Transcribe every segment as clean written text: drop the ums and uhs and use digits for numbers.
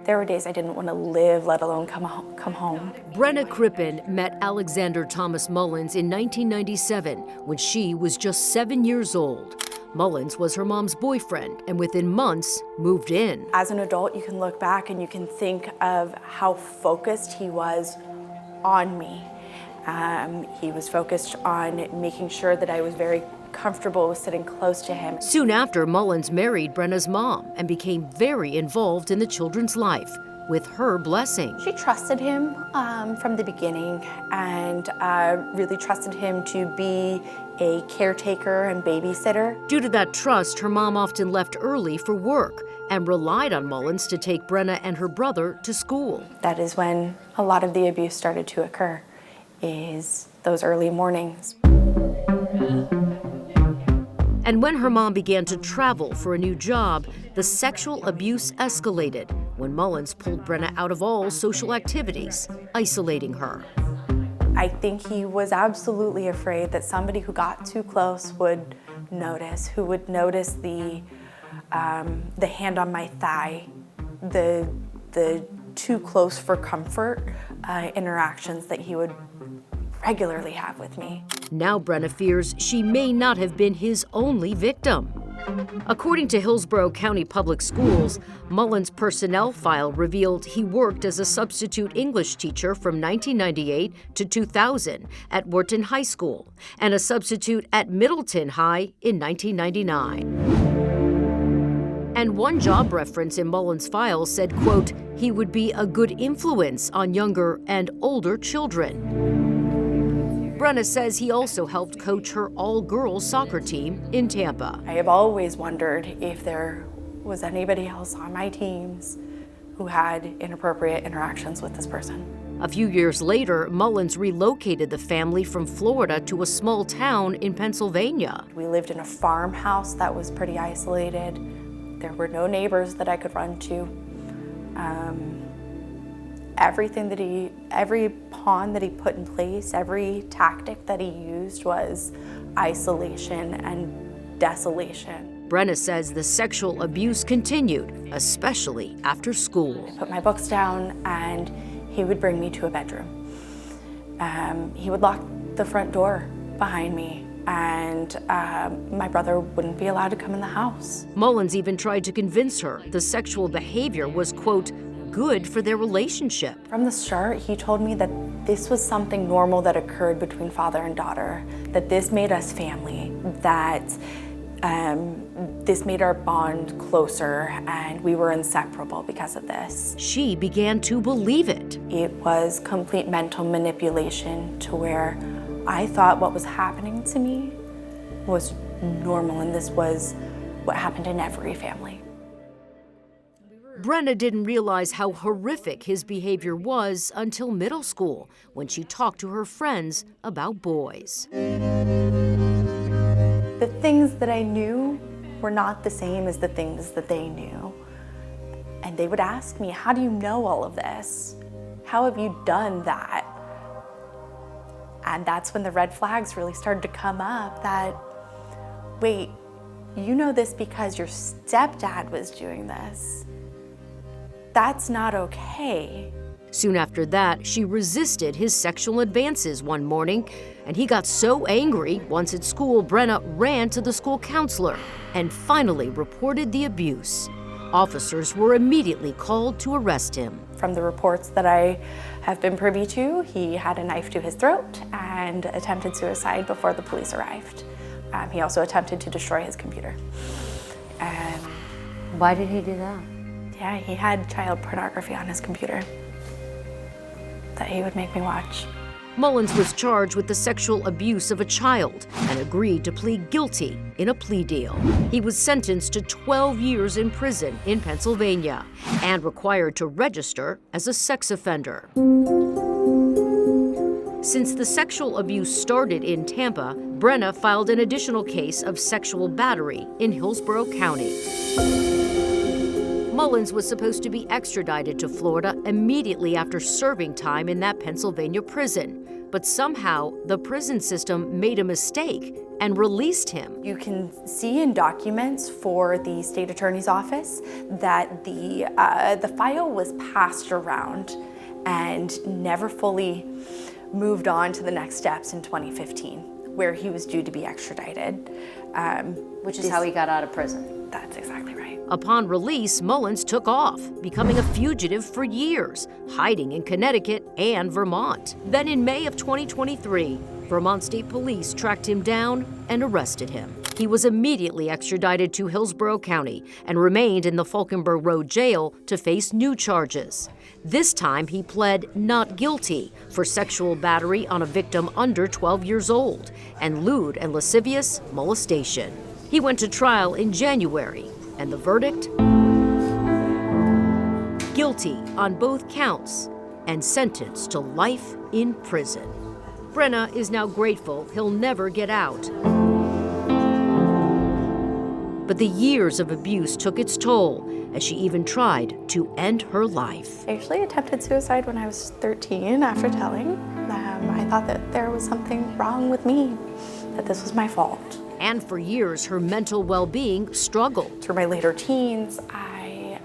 There were days I didn't want to live, let alone come home. Brenna Crippen met Alexander Thomas Mullins in 1997 when she was just 7 years old. Mullins was her mom's boyfriend and within months moved in. As an adult, you can look back and you can think of how focused he was on me. He was focused on making sure that I was very comfortable with sitting close to him. Soon after, Mullins married Brenna's mom and became very involved in the children's life, with her blessing. She trusted him from the beginning and really trusted him to be a caretaker and babysitter. Due to that trust, her mom often left early for work and relied on Mullins to take Brenna and her brother to school. That is when a lot of the abuse started to occur, is those early mornings. And when her mom began to travel for a new job, the sexual abuse escalated when Mullins pulled Brenna out of all social activities, isolating her. I think he was absolutely afraid that somebody who got too close would notice, who would notice the hand on my thigh, the too close for comfort interactions that he would regularly have with me. Now Brenna fears she may not have been his only victim. According to Hillsborough County Public Schools, Mullins' personnel file revealed he worked as a substitute English teacher from 1998 to 2000 at Wharton High School and a substitute at Middleton High in 1999. And one job reference in Mullins' file said, quote, he would be a good influence on younger and older children. Brenna says he also helped coach her all-girls soccer team in Tampa. I have always wondered if there was anybody else on my teams who had inappropriate interactions with this person. A few years later, Mullins relocated the family from Florida to a small town in Pennsylvania. We lived in a farmhouse that was pretty isolated. There were no neighbors that I could run to. Every pawn that he put in place, every tactic that he used was isolation and desolation. Brenna says the sexual abuse continued, especially after school. I put my books down and he would bring me to a bedroom. He would lock the front door behind me and my brother wouldn't be allowed to come in the house. Mullins even tried to convince her the sexual behavior was, quote, good for their relationship. From the start, he told me that this was something normal that occurred between father and daughter, that this made us family, that this made our bond closer and we were inseparable because of this. She began to believe it. It was complete mental manipulation to where I thought what was happening to me was normal and this was what happened in every family. Brenna didn't realize how horrific his behavior was until middle school, when she talked to her friends about boys. The things that I knew were not the same as the things that they knew. And they would ask me, how do you know all of this? How have you done that? And that's when the red flags really started to come up that, wait, you know this because your stepdad was doing this. That's not okay. Soon after that, she resisted his sexual advances one morning, and he got so angry, once at school, Brenna ran to the school counselor and finally reported the abuse. Officers were immediately called to arrest him. From the reports that I have been privy to, he had a knife to his throat and attempted suicide before the police arrived. He also attempted to destroy his computer. Why did he do that? Yeah, he had child pornography on his computer that he would make me watch. Mullins was charged with the sexual abuse of a child and agreed to plead guilty in a plea deal. He was sentenced to 12 years in prison in Pennsylvania and required to register as a sex offender. Since the sexual abuse started in Tampa, Brenna filed an additional case of sexual battery in Hillsborough County. Mullins was supposed to be extradited to Florida immediately after serving time in that Pennsylvania prison. But somehow, the prison system made a mistake and released him. You can see in documents for the state attorney's office that the file was passed around and never fully moved on to the next steps in 2015, where he was due to be extradited. Which is how he got out of prison. That's exactly right. Upon release, Mullins took off, becoming a fugitive for years, hiding in Connecticut and Vermont. Then in May of 2023, Vermont State Police tracked him down and arrested him. He was immediately extradited to Hillsborough County and remained in the Falkenberg Road Jail to face new charges. This time, he pled not guilty for sexual battery on a victim under 12 years old and lewd and lascivious molestation. He went to trial in January, and the verdict? Guilty on both counts and sentenced to life in prison. Brenna is now grateful he'll never get out. But the years of abuse took its toll as she even tried to end her life. I actually attempted suicide when I was 13 after telling. I thought that there was something wrong with me, that this was my fault. And for years, her mental well-being struggled. Through my later teens, I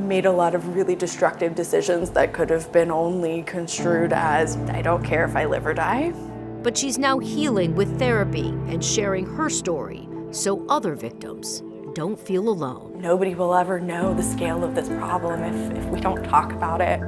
made a lot of really destructive decisions that could have been only construed as, I don't care if I live or die. But she's now healing with therapy and sharing her story so other victims don't feel alone. Nobody will ever know the scale of this problem if we don't talk about it.